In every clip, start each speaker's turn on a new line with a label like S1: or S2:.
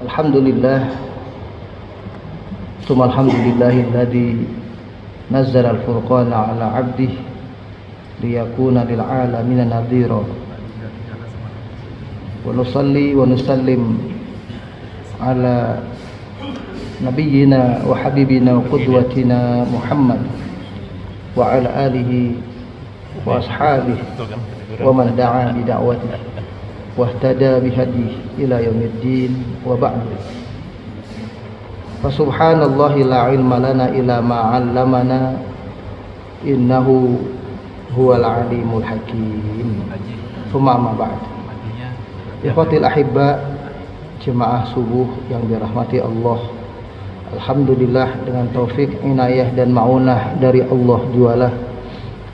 S1: Alhamdulillah, tsumma alhamdulillahilladzi nazzala al-furqana ala 'abdihi liyakuna lil 'alamina nadhira. Wa nusalli wa nusallim ala nabiyyina wa habibina wa qudwatina Muhammad wa ala alihi wa ashabihi wa man da'a bi da'watihi wahtada bihadihi ila yaumiddin wa ba'd. Fa subhanallahi la ilma lana illa ma 'allamana innahu huwal alimul hakim. Tsumma amma ba'd. Ikhwatil ahibba, jemaah subuh yang dirahmati Allah. Alhamdulillah, dengan taufik, inayah dan maunah dari Allah jualah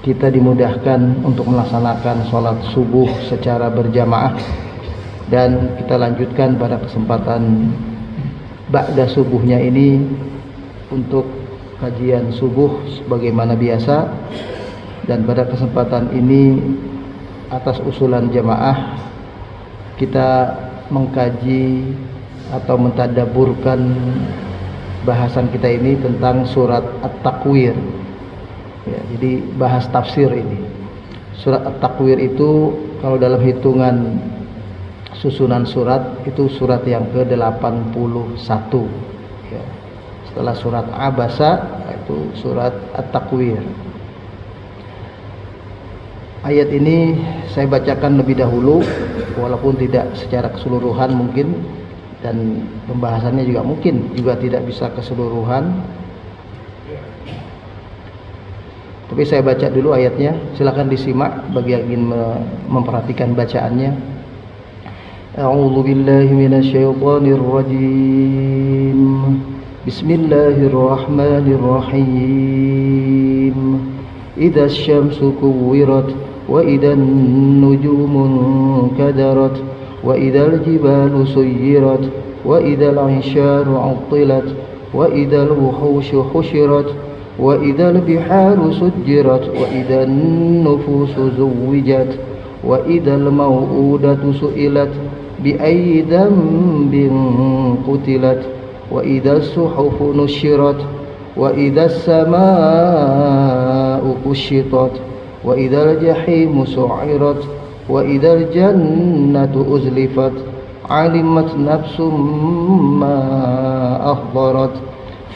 S1: kita dimudahkan untuk melaksanakan sholat subuh secara berjamaah, dan kita lanjutkan pada kesempatan ba'da subuhnya ini untuk kajian subuh sebagaimana biasa. Dan pada kesempatan ini atas usulan jamaah kita mengkaji atau mentadaburkan bahasan kita ini tentang surat At-Takwir. Ya, jadi bahas tafsir ini. Surat At-Takwir itu kalau dalam hitungan susunan surat itu surat yang ke-81. Ya. Setelah surat Abasa itu surat At-Takwir. Ayat ini saya bacakan lebih dahulu walaupun tidak secara keseluruhan mungkin, dan pembahasannya juga mungkin juga tidak bisa keseluruhan. Tapi saya baca dulu ayatnya, silakan disimak bagi yang ingin memperhatikan bacaannya. A'udzu billahi minasyaitonir rajim. Bismillahirrahmanirrahim. Idza asy-syamsu kuwirat wa idzan nujumu kadarat wa idzal jibalu suyirat wa idzal 'isharu 'attilat wa idzal wuhushu husyirat wa idzal biharu sujjirat wa idzan nufusu zuwijat wa idzal mau'udatu su'ilat bi ayyi dhanbin qutilat wa idzas suhufu nusyirat wa idzas samaa'u kushitat wa idzal jahimu su'irat wa idzal jannatu uzlifat alimat nafsum ma ahdarat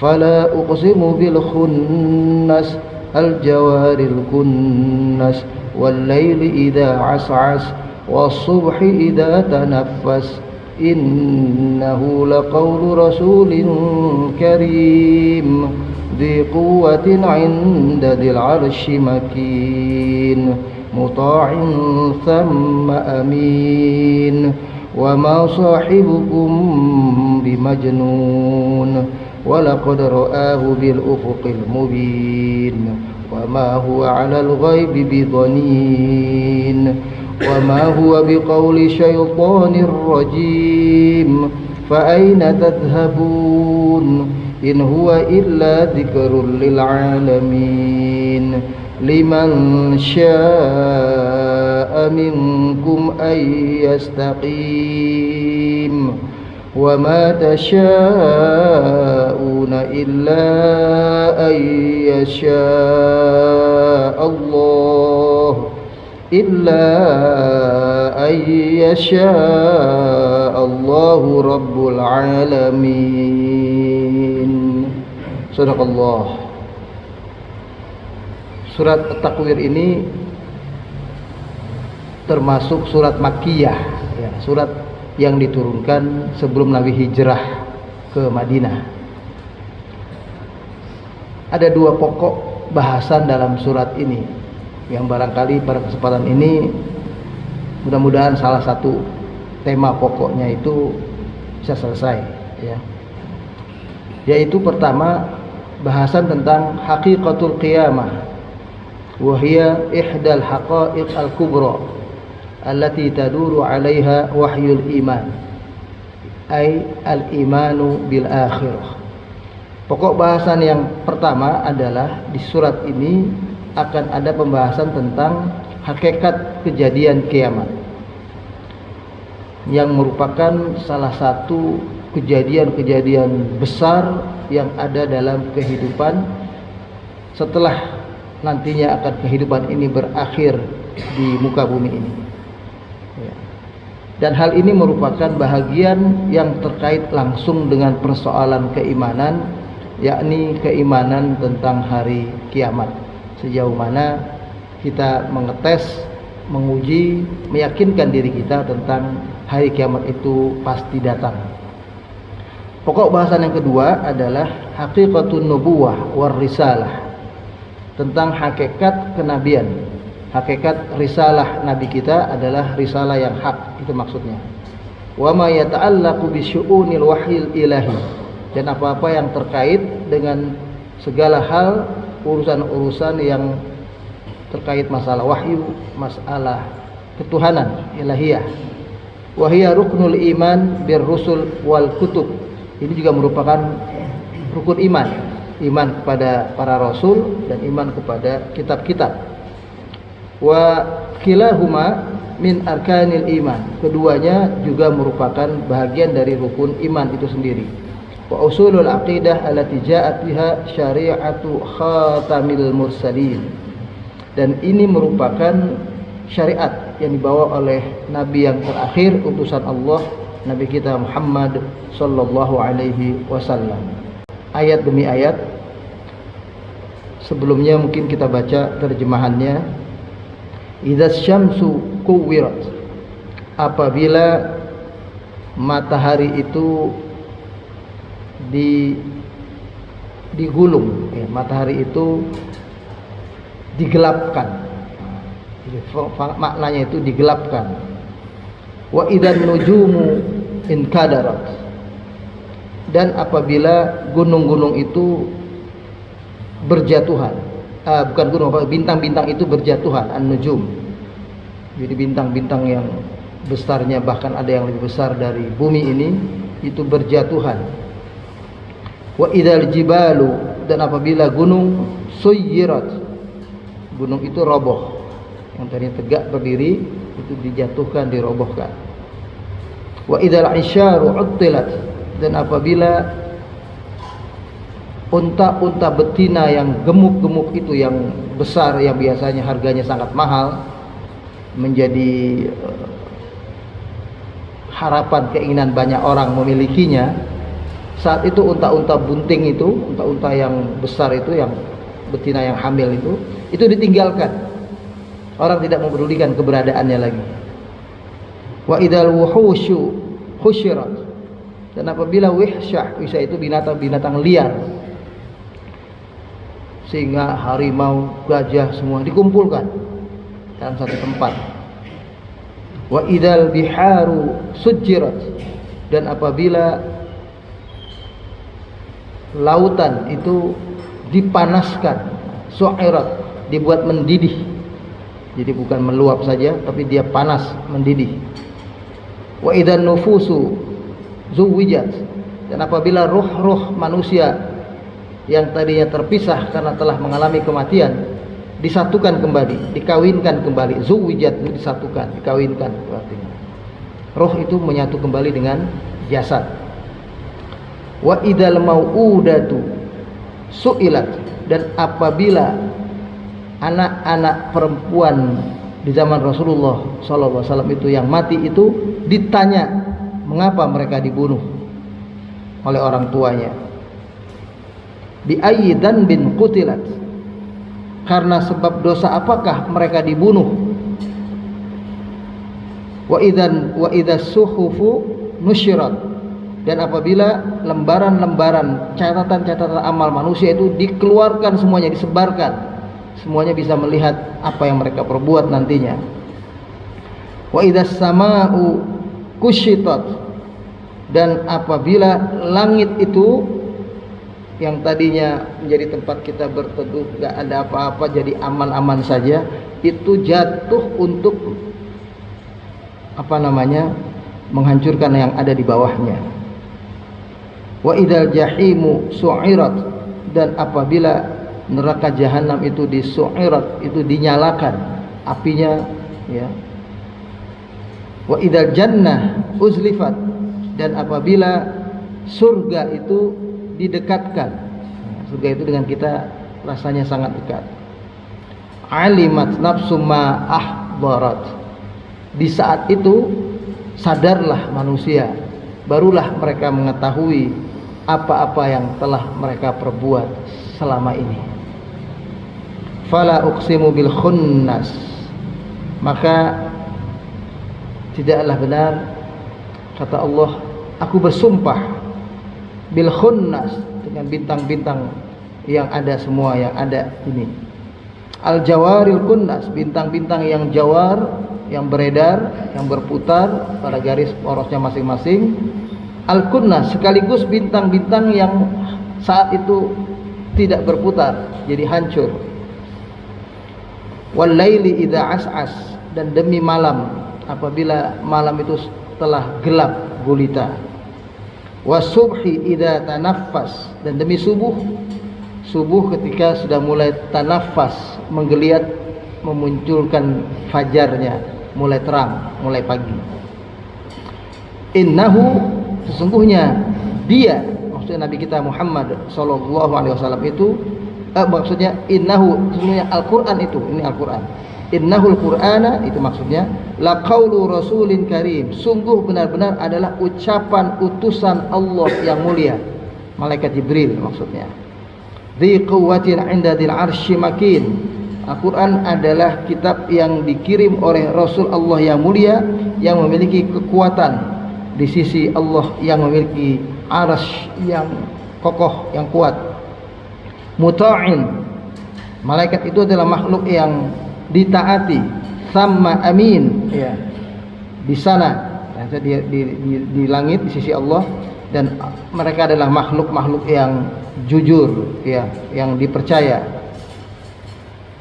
S1: fala uqsimu bil khunnas al jawaril kunnas wal laili idza as'as was subhi idza tanaffas innahu laqawlu rasulin karim dhi quwwatin 'inda dhil 'arsy makin muta'in thumma amin wa ma sahibukum bimajnun وَلَقَدْ رَآهُ بِالْأُفُقِ الْمُبِينِ وَمَا هُوَ عَلَى الْغَيْبِ بِضَنِينٍ وَمَا هُوَ بِقَوْلِ شَيْطَانٍ رَجِيمٍ فَأَيْنَ تَذْهَبُونَ إِنْ هُوَ إِلَّا ذِكْرٌ لِلْعَالَمِينَ لِمَنْ شَاءَ مِنْكُمْ أَنْ يَسْتَقِيمَ وَمَا تَشَاءُونَ إِلَّا أَن يَشَاءَ اللَّهُ رَبُّ الْعَالَمِينَ. Sadaqallah. Surat At-Takwir ini termasuk surat Makkiyah, ya, surat yang diturunkan sebelum Nabi hijrah ke Madinah. Ada dua pokok bahasan dalam surat ini yang barangkali pada kesempatan ini mudah-mudahan salah satu tema pokoknya itu bisa selesai, ya. Yaitu pertama, bahasan tentang haqiqatul qiyamah, wa hiya ihdal haqa'iq al-kubra allati taduru 'alaiha wahyul iman, ay al-imanu bil akhirah. Pokok bahasan yang pertama adalah di surat ini akan ada pembahasan tentang hakikat kejadian kiamat, yang merupakan salah satu kejadian-kejadian besar yang ada dalam kehidupan setelah nantinya akan kehidupan ini berakhir di muka bumi ini. Dan hal ini merupakan bahagian yang terkait langsung dengan persoalan keimanan, yakni keimanan tentang hari kiamat. Sejauh mana kita mengetes, menguji, meyakinkan diri kita tentang hari kiamat itu pasti datang. Pokok bahasan yang kedua adalah haqiqatun nubuwah war risalah, tentang hakikat kenabian. Hakikat risalah nabi kita adalah risalah yang hak, itu maksudnya. Wa ma yata'allaqu bi syu'unil wahyil ilahi, dan apa-apa yang terkait dengan segala hal urusan-urusan yang terkait masalah wahyu, masalah ketuhanan ilahiyah. Wa hiya ruknul iman bir rusul wal kutub. Ini juga merupakan rukun iman, iman kepada para rasul dan iman kepada kitab-kitab. Wa kilahuma min arkanil iman, keduanya juga merupakan bahagian dari rukun iman itu sendiri. Wa usulul aqidah allati ja'at biha syari'atu khatamil mursalin, dan ini merupakan syariat yang dibawa oleh nabi yang terakhir utusan Allah, nabi kita Muhammad sallallahu alaihi wasallam. Ayat demi ayat, sebelumnya mungkin kita baca terjemahannya. Idza syamsu kuwirat, apabila matahari itu digulung, matahari itu digelapkan. Maknanya itu digelapkan. Wa idzan nujumu inkadarat, dan apabila gunung-gunung itu berjatuhan. Bukan gunung, bintang-bintang itu berjatuhan, an-nujum. Jadi bintang-bintang yang besarnya bahkan ada yang lebih besar dari bumi ini itu berjatuhan. Wa idzal jibalu, dan apabila gunung suyirat, gunung itu roboh, yang tadinya tegak berdiri itu dijatuhkan, dirobohkan. Wa idzal isyaru uttilat, dan apabila unta-unta betina yang gemuk-gemuk itu, yang besar, yang biasanya harganya sangat mahal, menjadi harapan keinginan banyak orang memilikinya. Saat itu unta-unta bunting itu, unta-unta yang besar itu, yang betina yang hamil itu ditinggalkan. Orang tidak mempedulikan keberadaannya lagi. Wa idzal wuhusyu husyirat, dan apabila wihsyah itu binatang-binatang liar, sehingga harimau, gajah semua dikumpulkan dalam satu tempat. Wa idzal biharu sujirat, dan apabila lautan itu dipanaskan, su'irat, dibuat mendidih. Jadi bukan meluap saja, tapi dia panas, mendidih. Wa idzan nufusu zuwijat, dan apabila ruh-ruh manusia yang tadinya terpisah karena telah mengalami kematian disatukan kembali, dikawinkan kembali. Zuwijat itu disatukan, dikawinkan artinya. Roh itu menyatu kembali dengan jasad. Wa idzal mau'udatu su'ilat, dan apabila anak-anak perempuan di zaman Rasulullah SAW itu yang mati itu ditanya mengapa mereka dibunuh oleh orang tuanya. Bi ayyi dzanbin qutilat, karena sebab dosa apakah mereka dibunuh. Wa idzas suhufu nusyirat, dan apabila lembaran-lembaran catatan-catatan amal manusia itu dikeluarkan semuanya, disebarkan, semuanya bisa melihat apa yang mereka perbuat nantinya. Wa idzas samaa'u kusyitat, dan apabila langit itu yang tadinya menjadi tempat kita berteduh, gak ada apa-apa, jadi aman-aman saja, itu jatuh untuk menghancurkan yang ada di bawahnya. Wa idzal jahimu su'irat, dan apabila neraka jahanam itu disu'irat, itu dinyalakan apinya, ya. Wa idzal jannah uzlifat, dan apabila surga itu didekatkan. Surga itu dengan kita rasanya sangat dekat. Alimat nafsu ma ahdarat. Di saat itu sadarlah manusia, barulah mereka mengetahui apa-apa yang telah mereka perbuat selama ini. Fala uqsimu bil khunnas. Maka tidaklah benar, kata Allah, aku bersumpah bil khunnas, dengan bintang-bintang yang ada semua, yang ada ini. Al jawaril kunnas, bintang-bintang yang jawar, yang beredar, yang berputar pada garis porosnya masing-masing. Al kunnas, sekaligus bintang-bintang yang saat itu tidak berputar, jadi hancur. Wal laili idza as'as, dan demi malam apabila malam itu telah gelap gulita. Wasubhi idza tanaffas, dan demi subuh ketika sudah mulai tanafas, menggeliat, memunculkan fajarnya, mulai terang, mulai pagi. Innahu, sesungguhnya dia, maksudnya Nabi kita Muhammad sallallahu alaihi wasallam itu, maksudnya innahu, sesungguhnya Al-Qur'an itu, ini Al-Qur'an. Innahul Qur'ana, itu maksudnya la qaulu rasulin karim, sungguh benar-benar adalah ucapan utusan Allah yang mulia, malaikat Jibril maksudnya. Dzi quwwatin 'inda dzil 'arsy makin. Al-Qur'an adalah kitab yang dikirim oleh Rasul Allah yang mulia, yang memiliki kekuatan di sisi Allah, yang memiliki arsy yang kokoh, yang kuat. Muta'in, malaikat itu adalah makhluk yang ditaati. Sama amin, ya, di sana, di langit di sisi Allah, dan mereka adalah makhluk-makhluk yang jujur, ya, yang dipercaya.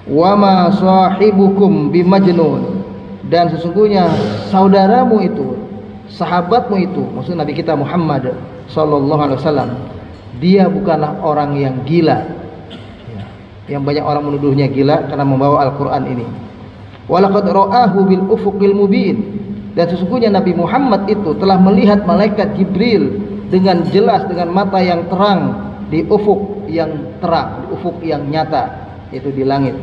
S1: Wa ma sahibukum bimajnun, dan sesungguhnya saudaramu itu, sahabatmu itu, maksud Nabi kita Muhammad sallallahu alaihi wasallam, dia bukanlah orang yang gila, ya, yang banyak orang menuduhnya gila karena membawa Al-Qur'an ini. Walaqad ra'ahu bil ufuqil mubin, dan sesungguhnya Nabi Muhammad itu telah melihat malaikat Jibril dengan jelas, dengan mata yang terang, di ufuk yang terang, di ufuk yang nyata, yaitu di langit.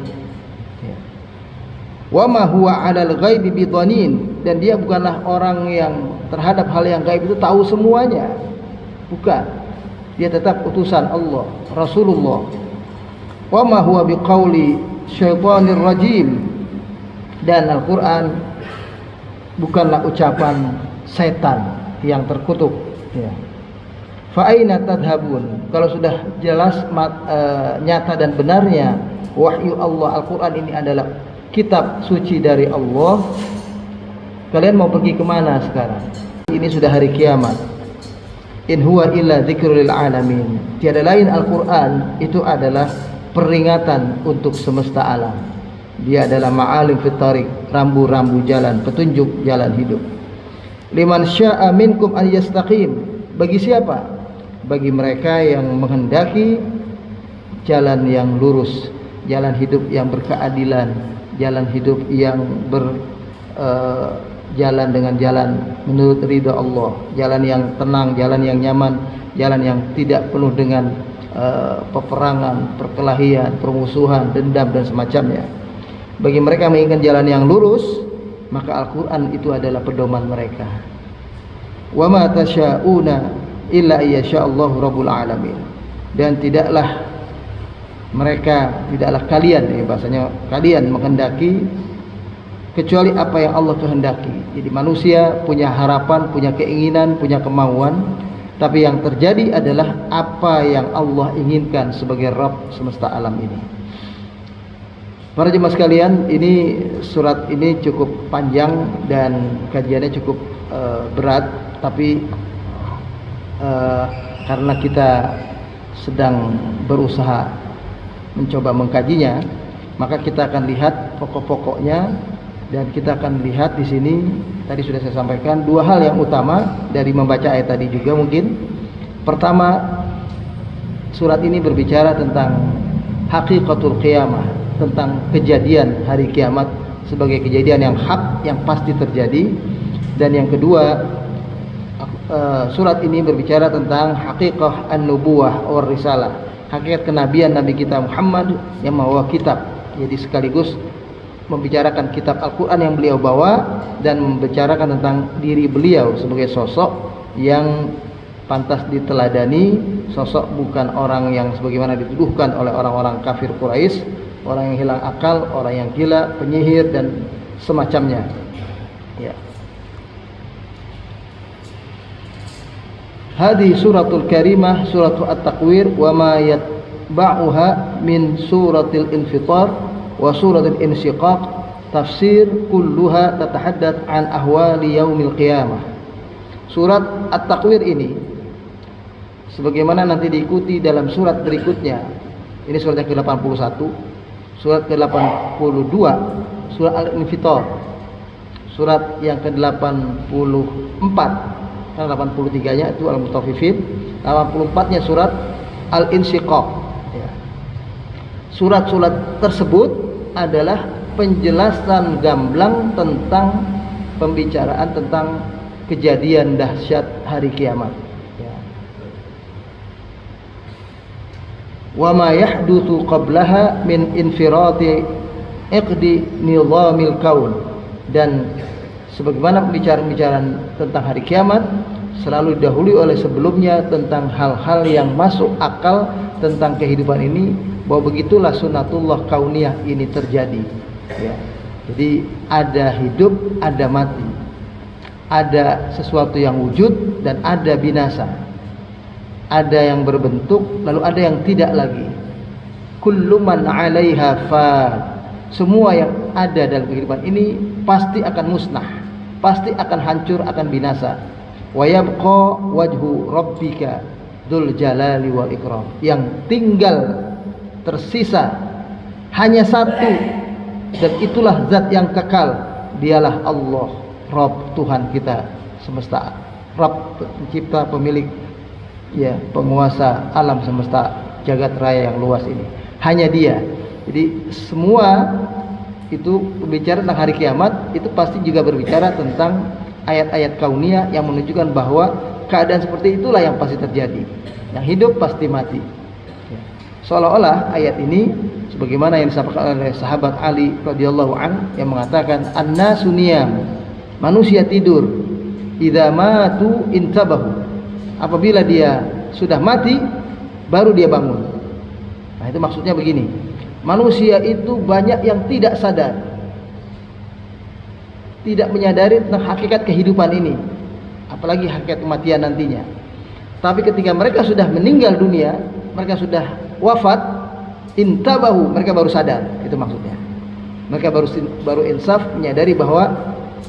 S1: Wa ma huwa 'alal ghaibi bidhanin, dan dia bukanlah orang yang terhadap hal yang gaib itu tahu semuanya. Bukan. Dia tetap utusan Allah, Rasulullah. Wa ma huwa biqauli syaitanir rajim, dan Al-Qur'an bukanlah ucapan setan yang terkutuk, ya. Fa aina tadhhabun, kalau sudah jelas nyata dan benarnya wahyu Allah, Al-Qur'an ini adalah kitab suci dari Allah, kalian mau pergi kemana sekarang? Ini sudah hari kiamat. In huwa illa dzikrul lil alamin, tiada lain Al-Qur'an itu adalah peringatan untuk semesta alam. Dia adalah ma'alim fit tariq, rambu-rambu jalan, petunjuk jalan hidup. Liman syaa minkum an yastaqim, bagi siapa? Bagi mereka yang menghendaki jalan yang lurus, jalan hidup yang berkeadilan, jalan hidup yang jalan dengan jalan menurut ridha Allah, jalan yang tenang, jalan yang nyaman, jalan yang tidak penuh dengan peperangan, perkelahian, permusuhan, dendam dan semacamnya. Bagi mereka menginginkan jalan yang lurus, maka Al-Qur'an itu adalah pedoman mereka. Wa ma tasya'una illa ayyasha'allahu rabbul alamin, dan tidaklah kalian, bahasanya kalian menghendaki kecuali apa yang Allah kehendaki. Jadi manusia punya harapan, punya keinginan, punya kemauan, tapi yang terjadi adalah apa yang Allah inginkan sebagai Rabb semesta alam ini. Para jemaah sekalian, ini surat ini cukup panjang dan kajiannya cukup berat, tapi karena kita sedang berusaha mencoba mengkajinya, maka kita akan lihat pokok-pokoknya, dan kita akan lihat di sini tadi sudah saya sampaikan dua hal yang utama dari membaca ayat tadi juga mungkin. Pertama, surat ini berbicara tentang haqiqatul qiyamah, tentang kejadian hari kiamat sebagai kejadian yang hak, yang pasti terjadi. Dan yang kedua, surat ini berbicara tentang haqiqah an-nubuwah war risalah, hakikat kenabian Nabi kita Muhammad yang membawa kitab. Jadi sekaligus membicarakan kitab Al-Quran yang beliau bawa dan membicarakan tentang diri beliau sebagai sosok yang pantas diteladani, sosok bukan orang yang sebagaimana dituduhkan oleh orang-orang kafir Quraisy, orang yang hilang akal, orang yang gila, penyihir dan semacamnya. Ya. Hadhihi suratul karimah suratul at-takwir wa ma yatba'uha min suratil infitar wa suratil insyiqaq tafsir kulluha tatahaddath an ahwali yaumil qiyamah. Surat at-takwir ini sebagaimana nanti diikuti dalam surat berikutnya. Ini surat yang ke-81, surat ke-82, surat al-infitar, surat yang ke-84, karena 83-nya itu al-mutaffifin, 84-nya surat al-insyiqaq. Ya. Surat-surat tersebut adalah penjelasan gamblang tentang pembicaraan tentang kejadian dahsyat hari kiamat. Ya. Wa ma yahdutsu qablaha min infirati iqdi nizamil kaun, dan sebagaimana pembicaraan tentang hari kiamat selalu didahului oleh sebelumnya tentang hal-hal yang masuk akal tentang kehidupan ini, bahwa begitulah sunatullah kauniyah ini terjadi. Ya. Jadi ada hidup, ada mati, ada sesuatu yang wujud dan ada binasa, ada yang berbentuk lalu ada yang tidak lagi. Kullu man 'alaiha fan, semua yang ada dalam kehidupan ini pasti akan musnah, pasti akan hancur, akan binasa. Wa yabqa wajhu rabbika dzul jalali wal ikram, yang tinggal tersisa hanya satu, dan itulah zat yang kekal, dialah Allah, Rabb, Tuhan kita semesta, Rabb, pencipta, pemilik, ya, penguasa alam semesta jagat raya yang luas ini. Hanya Dia. Jadi semua itu berbicara tentang hari kiamat, itu pasti juga berbicara tentang ayat-ayat kauniyah yang menunjukkan bahwa keadaan seperti itulah yang pasti terjadi. Yang hidup pasti mati. Seolah-olah ayat ini sebagaimana yang disampaikan oleh sahabat Ali radhiyallahu an yang mengatakan an-nasu niyam, manusia tidur, idza matu intabahu, apabila dia sudah mati baru dia bangun. Nah, itu maksudnya begini, manusia itu banyak yang tidak sadar, tidak menyadari tentang hakikat kehidupan ini, apalagi hakikat kematian nantinya. Tapi ketika mereka sudah meninggal dunia, mereka sudah wafat, intabahu, mereka baru sadar. Itu maksudnya. Mereka baru insaf, menyadari bahwa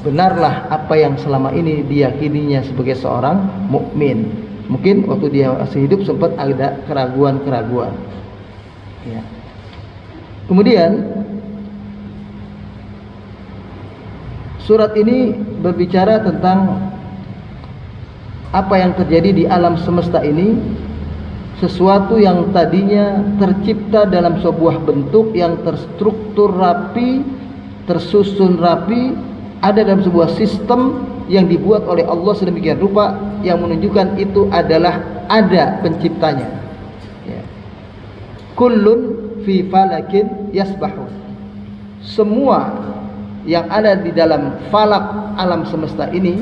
S1: benarlah apa yang selama ini diyakininya sebagai seorang mukmin. Mungkin waktu dia masih hidup sempat ada keraguan-keraguan. Ya. Kemudian surat ini berbicara tentang apa yang terjadi di alam semesta ini, sesuatu yang tadinya tercipta dalam sebuah bentuk yang terstruktur rapi, tersusun rapi, ada dalam sebuah sistem yang dibuat oleh Allah sedemikian rupa yang menunjukkan itu adalah ada penciptanya. Ya. Kullun fi falakin yasbahun. Semua yang ada di dalam falak alam semesta ini,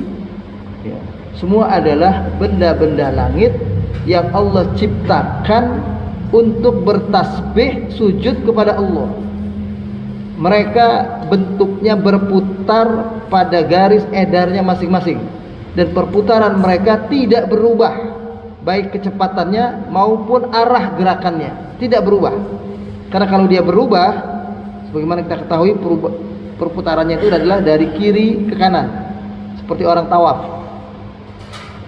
S1: ya, semua adalah benda-benda langit yang Allah ciptakan untuk bertasbih sujud kepada Allah. Mereka bentuknya berputar pada garis edarnya masing-masing, dan perputaran mereka tidak berubah, baik kecepatannya maupun arah gerakannya tidak berubah. Karena kalau dia berubah, sebagaimana kita ketahui, perputarannya itu adalah dari kiri ke kanan, seperti orang tawaf.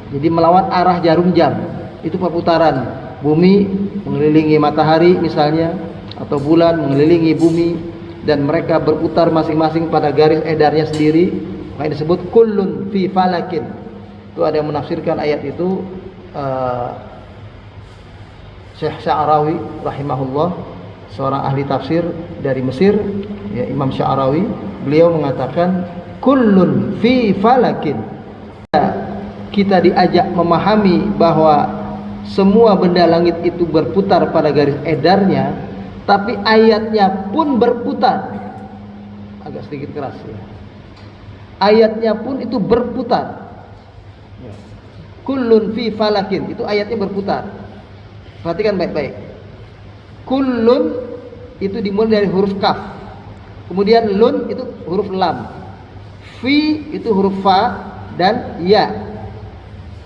S1: Jadi melawan arah jarum jam. Itu perputaran bumi mengelilingi matahari misalnya, atau bulan mengelilingi bumi, dan mereka berputar masing-masing pada garis edarnya sendiri. Maka disebut kullun fi falakin. Itu ada yang menafsirkan ayat itu, Syekh Sya'rawi rahimahullah, seorang ahli tafsir dari Mesir, ya, Imam Sya'rawi, beliau mengatakan kullun fi falakin, kita diajak memahami bahwa semua benda langit itu berputar pada garis edarnya, tapi ayatnya pun berputar. Agak sedikit keras ya. Ayatnya pun itu berputar. Kullun fi falakin, itu ayatnya berputar. Perhatikan baik-baik. Kullun itu dimulai dari huruf kaf. Kemudian lun itu huruf lam. Fi itu huruf fa dan ya.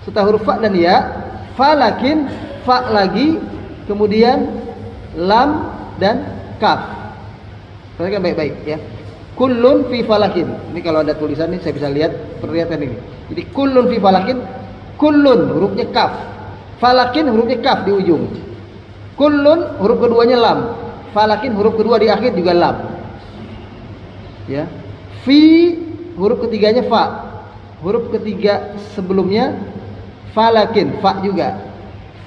S1: Setelah huruf fa dan ya, falakin, fa lagi, kemudian lam dan kaf. Perhatikan baik-baik ya. Kullun fi falakin. Ini kalau ada tulisan ini saya bisa lihat, perhatikan ini. Jadi kullun fi falakin, kullun hurufnya kaf, falakin hurufnya kaf di ujung. Kullun huruf keduanya lam, falakin huruf kedua di akhir juga lam. Ya. Fi huruf ketiganya fa, huruf ketiga sebelumnya falakin, fa juga.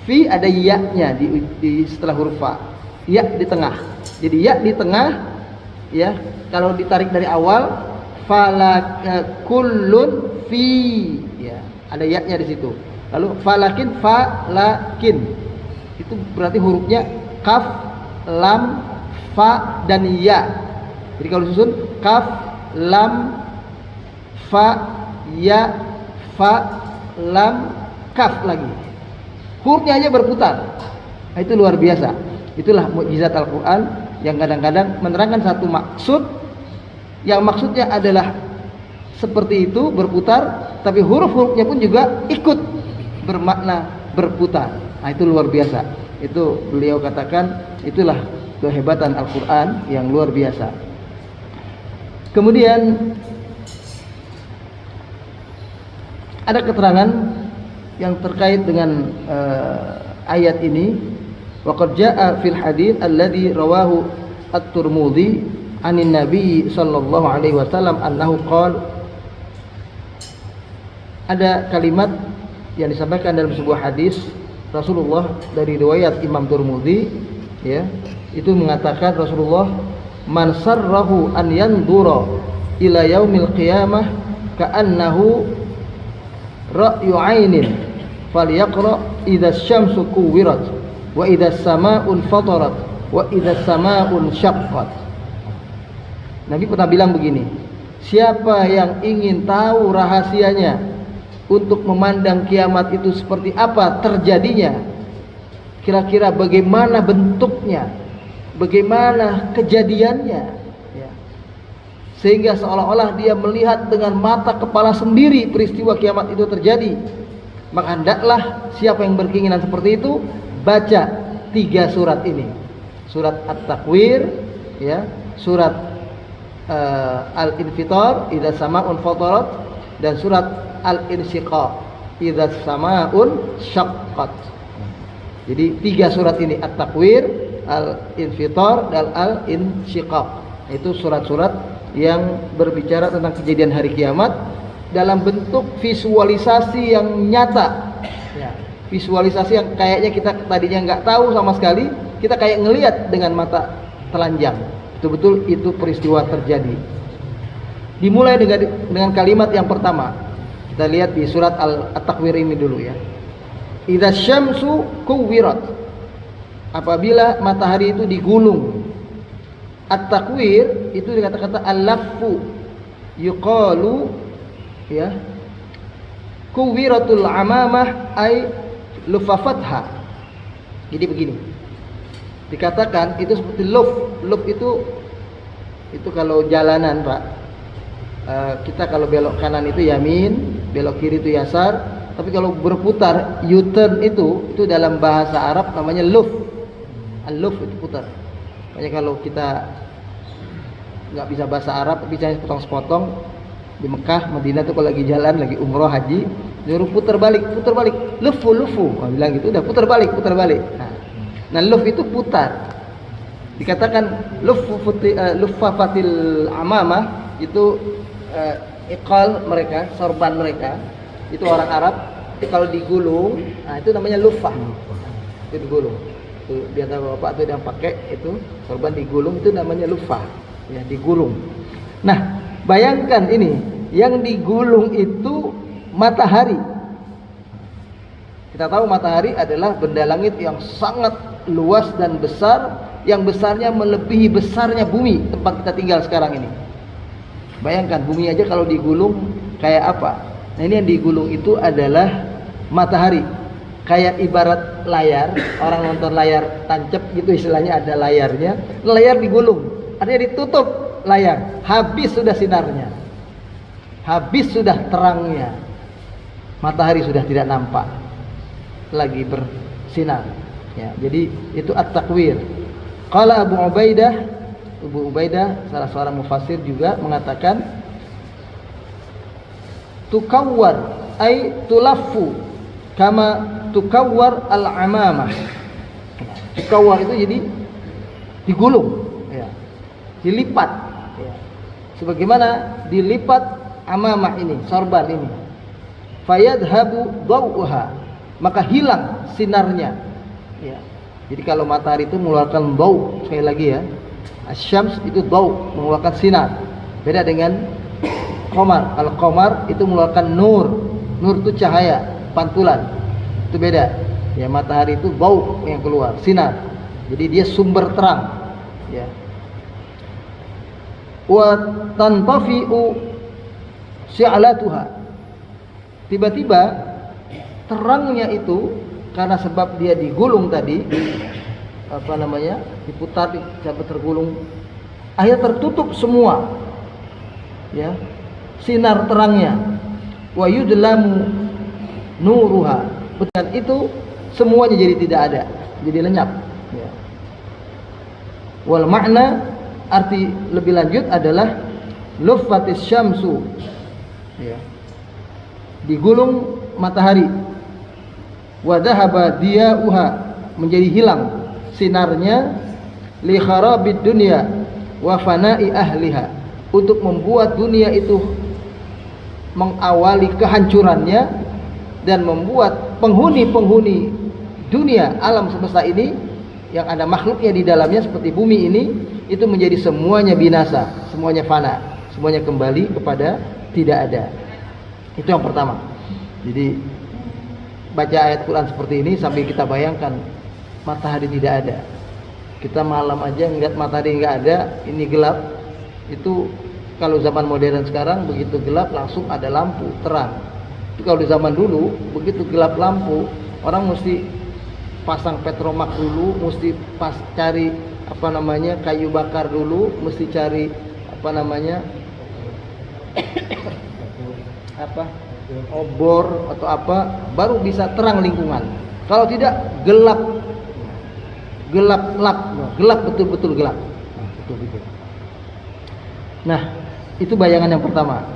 S1: Fi ada ya-nya di setelah huruf fa, ya di tengah. Jadi ya di tengah, ya. Kalau ditarik dari awal, kullun fi, ya. Ada ya-nya di situ. Lalu falakin, falakin. Itu berarti hurufnya kaf, lam, fa dan ya. Jadi kalau disusun kaf, lam, fa, ya, fa, lam, kaf lagi. Hurufnya aja berputar. Nah, itu luar biasa. Itulah mukjizat Al-Qur'an yang kadang-kadang menerangkan satu maksud yang maksudnya adalah seperti itu berputar, tapi huruf-hurufnya pun juga ikut bermakna berputar. Nah, itu luar biasa. Itu beliau katakan itulah kehebatan Al-Qur'an yang luar biasa. Kemudian ada keterangan yang terkait dengan ayat ini. Waqad jaa'a fil hadits alladhi rawahu at-Tirmidzi 'anin Nabi sallallahu alaihi wasallam annahu qala. Ada kalimat yang disampaikan dalam sebuah hadis Rasulullah dari riwayat Imam Tirmidzi, ya, itu mengatakan Rasulullah, man sarrahu an yandura ila yaumil qiyamah ka'annahu ra'yu 'ainin falyaqra idza syamsu kuwirat wa idza samaa'un fatarat wa idza samaa'un syaqqat. Nabi pernah bilang begini, siapa yang ingin tahu rahasianya untuk memandang kiamat itu seperti apa terjadinya, kira-kira bagaimana bentuknya, bagaimana kejadiannya, ya, sehingga seolah-olah dia melihat dengan mata kepala sendiri peristiwa kiamat itu terjadi, maka hendaklah siapa yang berkeinginan seperti itu baca 3 surat ini, surat At-Takwir, ya, surat Al-Infitar idza samaa'un fatarat, dan surat Al-Insyiqaq idza samaa'un syaqqat. Jadi 3 surat ini, At-Takwir, Al-Infitar dan Al-Insyiqaq. Itu surat-surat yang berbicara tentang kejadian hari kiamat dalam bentuk visualisasi yang nyata, ya, visualisasi yang kayaknya kita tadinya nggak tahu sama sekali, kita kayak ngelihat dengan mata telanjang. Betul-betul itu peristiwa terjadi. Dimulai dengan kalimat yang pertama. Kita lihat di surat At-Takwir ini dulu, ya. Idza syamsu kuwirat, apabila matahari itu digulung. At-Takwir itu dikata-kata al-laffu, yuqalu, ya, kuwiratul amamah ay lufafatha. Jadi begini, dikatakan itu seperti luf. Luf itu kalau jalanan, Pak, kita kalau belok kanan itu yamin, belok kiri itu yasar. Tapi kalau berputar U-turn itu dalam bahasa Arab namanya luf. Al-luf itu putar. Makanya kalau kita nggak bisa bahasa Arab, bicaranya sepotong-sepotong, di Mekah, Madinah tuh kalau lagi jalan, lagi umroh, haji, nyuruh putar balik, lufu. Kalau bilang gitu, udah putar balik. Nah, luf itu putar. Dikatakan lufafatil amamah itu iqal mereka, sorban mereka, itu orang Arab. Itu kalau digulung, nah itu namanya lufah. Itu digulung. Itu di antara bapak itu yang pakai itu sorban digulung, itu namanya lufah. Ya, digulung. Nah, bayangkan ini, yang digulung itu matahari. Kita tahu matahari adalah benda langit yang sangat luas dan besar, yang besarnya melebihi besarnya bumi tempat kita tinggal sekarang ini. Bayangkan bumi aja kalau digulung kayak apa. Nah, ini yang digulung itu adalah matahari. Kayak ibarat layar, orang nonton layar tancap gitu istilahnya, ada layarnya. Layar digulung, artinya ditutup layar, habis sudah sinarnya, habis sudah terangnya. Matahari sudah tidak nampak lagi bersinar ya. Jadi itu at-takwir. Qala Abu Ubaidah salah seorang mufassir juga mengatakan tukawwar ay tulaffu kama tukawwar al-amamah. Tukawwar itu jadi digulung ya, dilipat ya. Sebagaimana dilipat amamah ini, sorban ini. Fayadhabu dawuha, maka hilang sinarnya ya. Jadi kalau matahari itu mengeluarkan daw, sekali lagi ya, asyams itu daw, mengeluarkan sinar. Beda dengan qamar. Kalau qamar itu mengeluarkan nur. Nur itu cahaya, pantulan. Itu beda. Ya, matahari itu daw yang keluar, sinar. Jadi dia sumber terang ya. Wa tantafi'u syi'latuha. Tiba-tiba terangnya itu karena sebab dia digulung tadi, diputar, sampai tergulung, akhirnya tertutup semua ya, sinar terangnya. Wa yudlamu nuruha, dengan itu semuanya jadi tidak ada, jadi lenyap ya. Wal makna, arti lebih lanjut adalah luffatis syamsu ya, digulung matahari. Wa dhahaba diya'uha, menjadi hilang sinarnya. Li kharabid dunya wa fana'i ahliha, untuk membuat dunia itu mengawali kehancurannya dan membuat penghuni-penghuni dunia alam semesta ini yang ada makhluknya di dalamnya seperti bumi ini, itu menjadi semuanya binasa, semuanya fana, semuanya kembali kepada tidak ada. Itu yang pertama. Jadi baca ayat Quran seperti ini sambil kita bayangkan matahari tidak ada. Kita malam aja ngeliat matahari nggak ada, ini gelap. Itu kalau zaman modern sekarang begitu gelap langsung ada lampu terang. Itu kalau di zaman dulu begitu gelap lampu, orang mesti pasang petromak dulu, mesti cari kayu bakar dulu, mesti cari obor atau apa, baru bisa terang lingkungan. Kalau tidak gelap betul-betul gelap. Nah, itu bayangan yang pertama.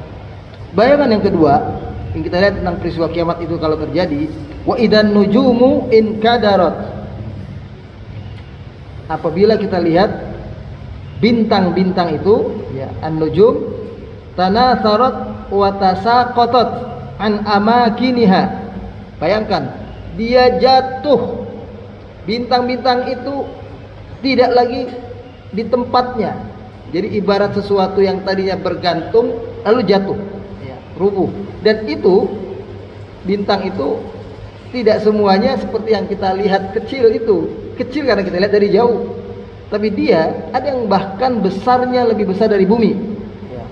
S1: Bayangan yang kedua yang kita lihat tentang peristiwa kiamat itu kalau terjadi, wa idan nujumu inkadarat, apabila kita lihat bintang-bintang itu ya, an-nujum tanatharat wa tasaqatat an amakiniha. Bayangkan, dia jatuh, bintang-bintang itu tidak lagi di tempatnya. Jadi ibarat sesuatu yang tadinya bergantung lalu jatuh ya, rubuh. Dan itu bintang itu tidak semuanya seperti yang kita lihat kecil itu. Kecil karena kita lihat dari jauh, tapi dia ada yang bahkan besarnya lebih besar dari bumi ya.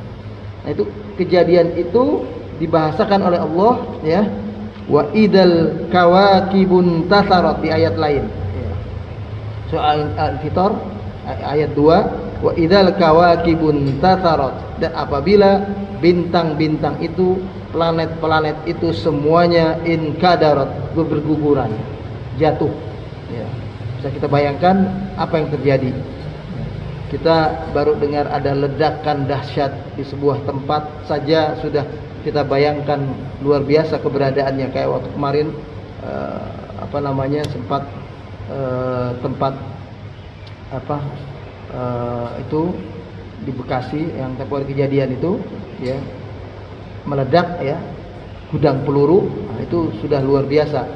S1: Nah, itu kejadian itu dibahasakan oleh Allah ya. Wa idal kawakibun tasarat di ayat lain ya. Soal Al-Fitar ayat 2, wa idal kawakibun tasarat, dan apabila bintang-bintang itu, planet-planet itu semuanya inkadarat, berguguran, jatuh ya. Bisa kita bayangkan apa yang terjadi. Kita baru dengar ada ledakan dahsyat di sebuah tempat saja sudah kita bayangkan luar biasa keberadaannya. Kayak waktu kemarin sempat tempat itu di Bekasi yang tempat kejadian itu ya, meledak ya, gudang peluru. Nah, itu sudah luar biasa.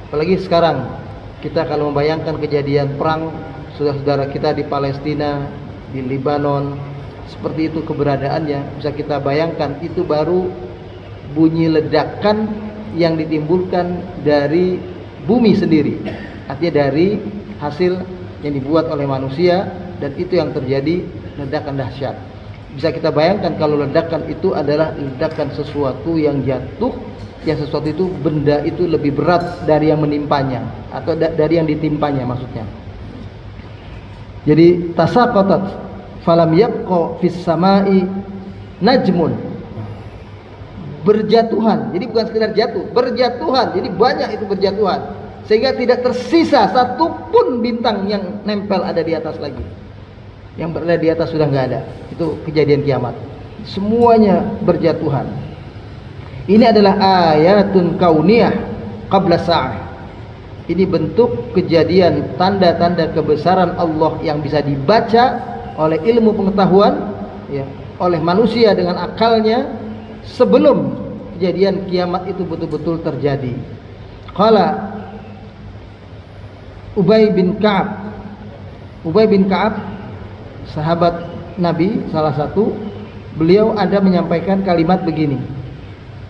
S1: Apalagi sekarang kita kalau membayangkan kejadian perang saudara-saudara kita di Palestina, di Lebanon, seperti itu keberadaannya, bisa kita bayangkan. Itu baru bunyi ledakan yang ditimbulkan dari bumi sendiri, artinya dari hasil yang dibuat oleh manusia, dan itu yang terjadi ledakan dahsyat. Bisa kita bayangkan kalau ledakan itu adalah ledakan sesuatu yang jatuh, yang sesuatu itu, benda itu lebih berat dari yang menimpanya atau dari yang ditimpanya maksudnya. Jadi tasaqatat falam yabqa fis samai najmun, berjatuhan. Jadi bukan sekedar jatuh, berjatuhan. Jadi banyak itu berjatuhan, sehingga tidak tersisa satupun bintang yang nempel ada di atas lagi. Yang berada di atas sudah nggak ada. Itu kejadian kiamat. Semuanya berjatuhan. Ini adalah ayatun kauniyah qabla sa'ah. Ini bentuk kejadian, tanda-tanda kebesaran Allah yang bisa dibaca oleh ilmu pengetahuan, ya, oleh manusia dengan akalnya sebelum kejadian kiamat itu betul-betul terjadi. Qala Ubay bin Ka'ab. Ubay bin Ka'ab, sahabat Nabi salah satu, beliau ada menyampaikan kalimat begini: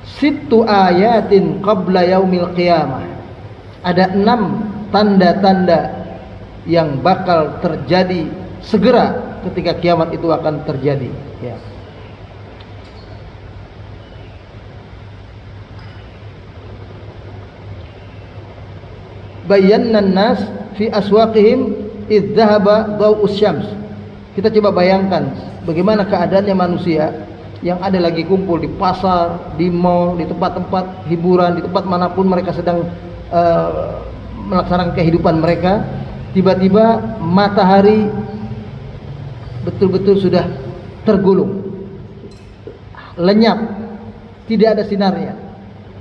S1: Sittu ayatin qabla yaumil qiyamah. Ada 6 tanda-tanda yang bakal terjadi segera ketika kiamat itu akan terjadi, ya. Bayyana an-nas fi aswaqihim idh dhahaba dhaw'us syams. Kita coba bayangkan bagaimana keadaannya manusia yang ada lagi kumpul di pasar, di mall, di tempat-tempat hiburan, di tempat manapun mereka sedang melaksanakan kehidupan mereka. Tiba-tiba matahari betul-betul sudah tergulung, lenyap, tidak ada sinarnya.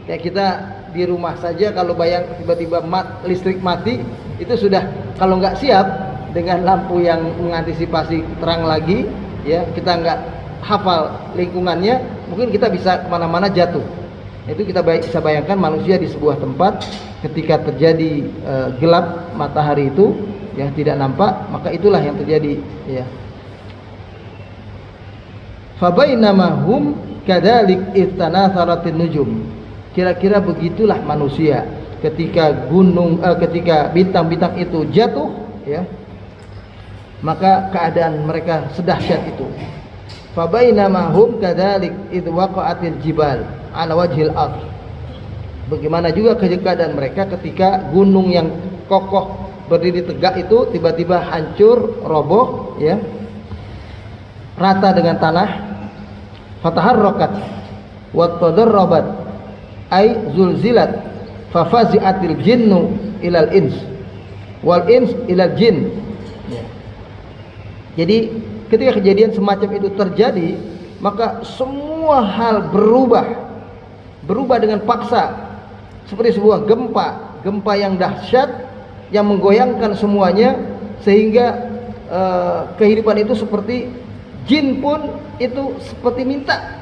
S1: Kayak kita di rumah saja, kalau bayang tiba-tiba listrik mati, itu sudah, kalau nggak siap dengan lampu yang mengantisipasi terang lagi, ya, kita nggak hafal lingkungannya, mungkin kita bisa kemana-mana jatuh. Itu kita bisa bayangkan manusia di sebuah tempat ketika terjadi gelap matahari itu yang tidak nampak, maka itulah yang terjadi, ya. Fabainama hum kadzalik istanasaratin nujum. Kira-kira begitulah manusia ketika ketika bintang-bintang itu jatuh, ya, maka keadaan mereka sedahsyat itu. Fabainama hum kadzalik id waqa'atil jibal ala wajhil ardh. Bagaimana juga keadaan mereka ketika gunung yang kokoh berdiri tegak itu tiba-tiba hancur, roboh, ya, rata dengan tanah. Fataharrakat wa tadarrabat ay zulzilat fafazi'atil jinnu ilal ins wal ins ilal jin, ya. Jadi ketika kejadian semacam itu terjadi, maka semua hal berubah dengan paksa, seperti sebuah gempa yang dahsyat yang menggoyangkan semuanya, sehingga kehidupan itu seperti jin pun itu seperti minta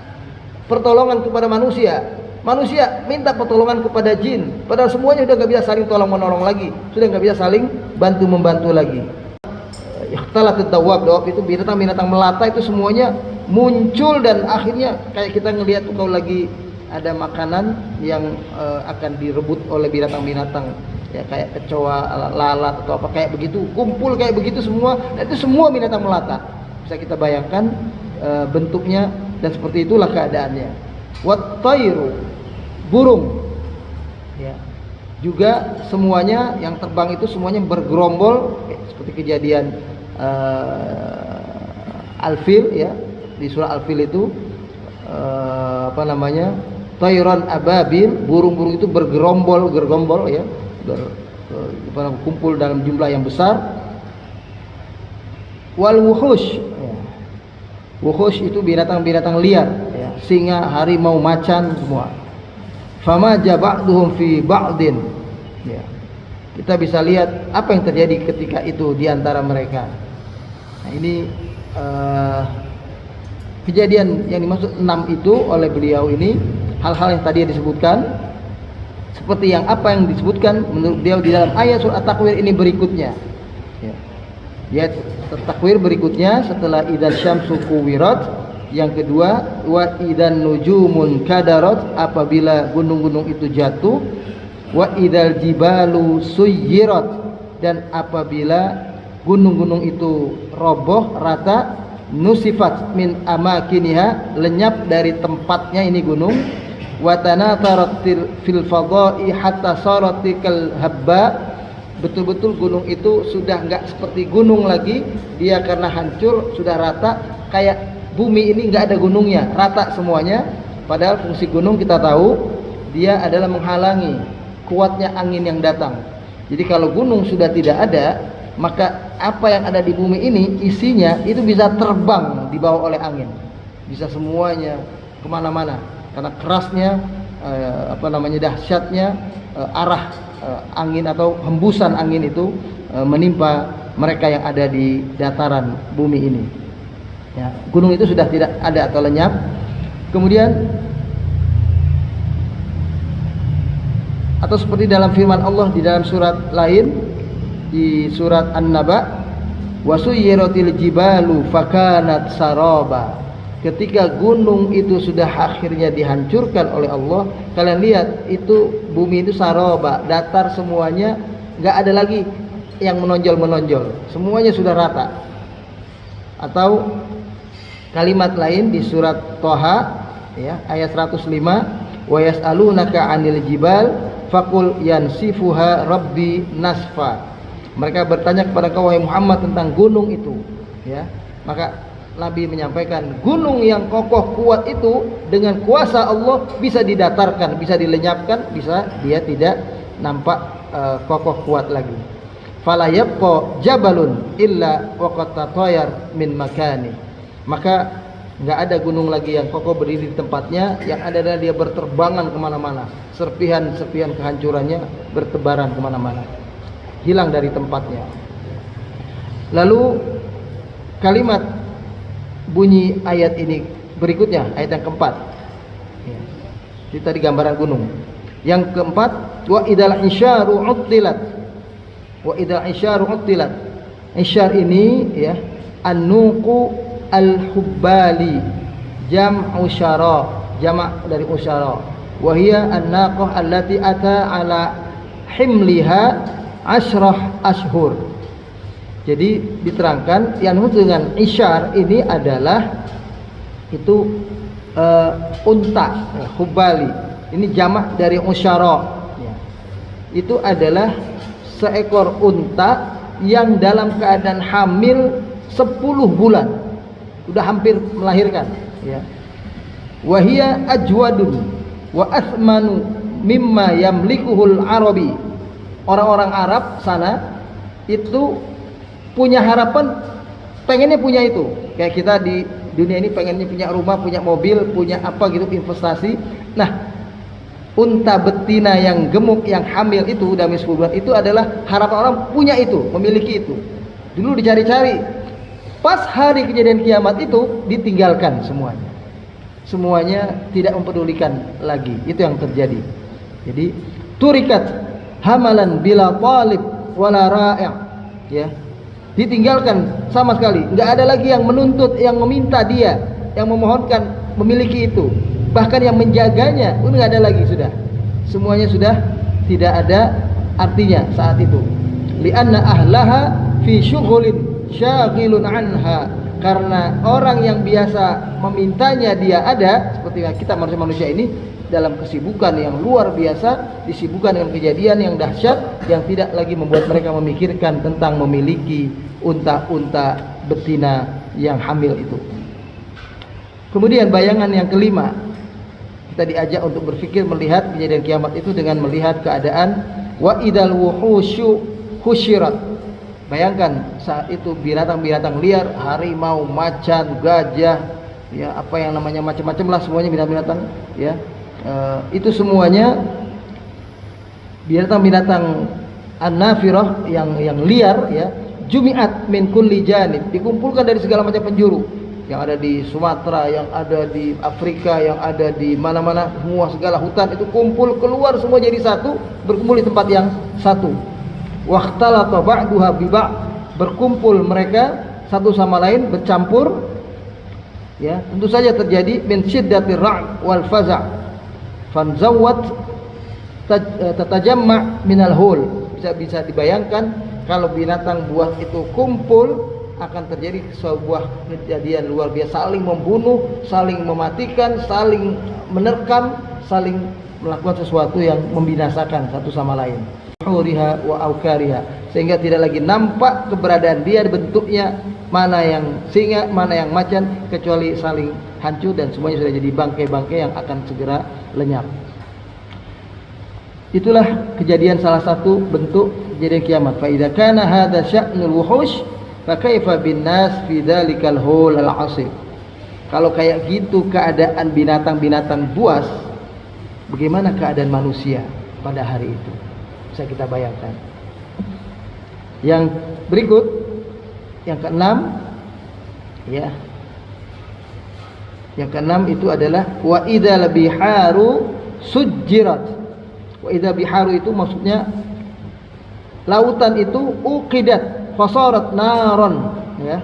S1: pertolongan kepada manusia, manusia minta pertolongan kepada jin, padahal semuanya sudah nggak bisa saling tolong menolong lagi, sudah nggak bisa saling bantu membantu lagi. Ikhtalatit dawab itu binatang-binatang melata itu semuanya muncul, dan akhirnya kayak kita ngelihat tuh kalau lagi ada makanan yang akan direbut oleh binatang-binatang, ya, kayak kecoa, lalat atau apa kayak begitu, kumpul kayak begitu semua, dan itu semua binatang melata. Bisa kita bayangkan bentuknya, dan seperti itulah keadaannya. Wat tayru, burung, ya, juga semuanya yang terbang itu semuanya bergerombol, seperti kejadian Al-Fil, ya, di surah Al-Fil itu Tayran ababil, burung-burung itu bergerombol, ya, kumpul dalam jumlah yang besar. Wal wuhush, ya. Wuhush itu binatang-binatang liar, ya, singa, harimau, macan semua. Fama jaba'duhum fi ba'din, ya. Kita bisa lihat apa yang terjadi ketika itu di antara mereka. Nah, ini kejadian yang dimaksud 6 itu oleh beliau ini, hal-hal yang tadi disebutkan, seperti yang apa yang disebutkan menurut beliau di dalam ayat surah At-Takwir ini berikutnya, ya. Ayat At-Takwir berikutnya setelah idzal syamsu kuwirat, yang kedua wa idan nujumun kadarat, apabila gunung-gunung itu jatuh, wa idal jibalu suyyirat, dan apabila gunung-gunung itu roboh rata, nusifat min amakiniha, lenyap dari tempatnya ini gunung, wa tanatarat fil fadai hatta sarat kal habba, betul-betul gunung itu sudah enggak seperti gunung lagi, dia karena hancur sudah rata, kayak bumi ini enggak ada gunungnya, rata semuanya. Padahal fungsi gunung kita tahu dia adalah menghalangi kuatnya angin yang datang. Jadi kalau gunung sudah tidak ada, maka apa yang ada di bumi ini isinya itu bisa terbang dibawa oleh angin, bisa semuanya kemana-mana karena kerasnya dahsyatnya arah angin atau hembusan angin itu menimpa mereka yang ada di dataran bumi ini. Ya, gunung itu sudah tidak ada atau lenyap. Kemudian atau seperti dalam firman Allah di dalam surat lain, di surat An-Naba, wasuyiratil jibalu fakanat saraba, ketika gunung itu sudah akhirnya dihancurkan oleh Allah, kalian lihat itu bumi itu saraba, datar semuanya, nggak ada lagi yang menonjol, semuanya sudah rata. Atau kalimat lain di surat Thaha ya, ayat 105, wa yas'alunaka 'anil jibal faqul yansifuha rabbi nasfa. Mereka bertanya kepada kau wahai Muhammad tentang gunung itu, ya. Maka Nabi menyampaikan gunung yang kokoh kuat itu dengan kuasa Allah bisa didatarkan, bisa dilenyapkan, bisa dia tidak nampak kokoh kuat lagi. Fala yabqa jabalun illa waqad tatayar min makani. Maka nggak ada gunung lagi yang kokoh berdiri di tempatnya, yang ada adalah dia berterbangan kemana-mana, serpihan-serpihan kehancurannya bertebaran kemana-mana, hilang dari tempatnya. Lalu kalimat bunyi ayat ini berikutnya, ayat yang keempat ya. Itu tadi gambaran gunung. Yang keempat, wa idal isyaru uttilat, wa idal isyaru uttilat. Isyar ini ya, an-nuqu al-hubbali, jam'u syara, jamak dari usyara, wa hiya an-naqah allati ata ala himliha ashrah ashhur. Jadi diterangkan yang disebut dengan isyar ini adalah itu unta, hubbali. Ini jamak dari usyara ya. Itu adalah seekor unta yang dalam keadaan hamil 10 bulan, udah hampir melahirkan ya. Wahia ajwadun wa athmanu mimma yamlikuhul arabi. Orang-orang Arab sana itu punya harapan, pengennya punya itu. Kayak kita di dunia ini pengennya punya rumah, punya mobil, punya apa gitu, investasi. Nah, unta betina yang gemuk, yang hamil itu udah 10 bulan, itu adalah harapan orang punya itu, memiliki itu. Dulu dicari-cari, pas hari kejadian kiamat itu ditinggalkan semuanya. Semuanya tidak mempedulikan lagi. Itu yang terjadi. Jadi turikat hamalan bila talib wala ra'i', ya. Ditinggalkan sama sekali, nggak ada lagi yang menuntut, yang meminta dia, yang memohonkan memiliki itu, bahkan yang menjaganya pun nggak ada lagi, sudah semuanya sudah tidak ada artinya saat itu. Li'anna ahlaha fi syughulin syaghilun anha, karena orang yang biasa memintanya dia ada, seperti kita manusia-manusia ini dalam kesibukan yang luar biasa, disibukkan dengan kejadian yang dahsyat yang tidak lagi membuat mereka memikirkan tentang memiliki unta-unta betina yang hamil itu. Kemudian bayangan yang kelima, kita diajak untuk berpikir melihat kejadian kiamat itu dengan melihat keadaan wa idal wuhusyu husyirat. Bayangkan saat itu binatang-binatang liar, harimau, macan, gajah, ya apa yang namanya macam-macam lah, semuanya binatang-binatang ya. Itu semuanya binatang-binatang an-nafirah yang liar ya, jumi'at min kulli janib, dikumpulkan dari segala macam penjuru, yang ada di Sumatera, yang ada di Afrika, yang ada di mana-mana, semua segala hutan itu kumpul keluar semua jadi satu, berkumpul di tempat yang satu. Waqtalata ba'duha bi ba', berkumpul mereka satu sama lain, bercampur. Ya, tentu saja terjadi min syiddatir ra' wal faza' fanzawat tatajamma minal hul. Bisa dibayangkan kalau binatang buas itu kumpul akan terjadi sebuah kejadian luar biasa, saling membunuh, saling mematikan, saling menerkam, saling melakukan sesuatu yang membinasakan satu sama lain. Huriha wa aukariha, sehingga tidak lagi nampak keberadaan dia, bentuknya mana yang singa, mana yang macan, kecuali saling hancur dan semuanya sudah jadi bangkai-bangkai yang akan segera lenyap. Itulah kejadian, salah satu bentuk kejadian kiamat. Fa idza kana hadza sya'nul wuhush fa kaifa bin nas fi dzalikal hul al 'asif. Kalau kayak gitu keadaan binatang-binatang buas, bagaimana keadaan manusia pada hari itu? Bisa kita bayangkan. Yang berikut, yang keenam, ya. Yang keenam itu adalah wa idzal biharu sujjirat. Wa idza biharu itu maksudnya lautan itu uqidat fasarat naron, ya,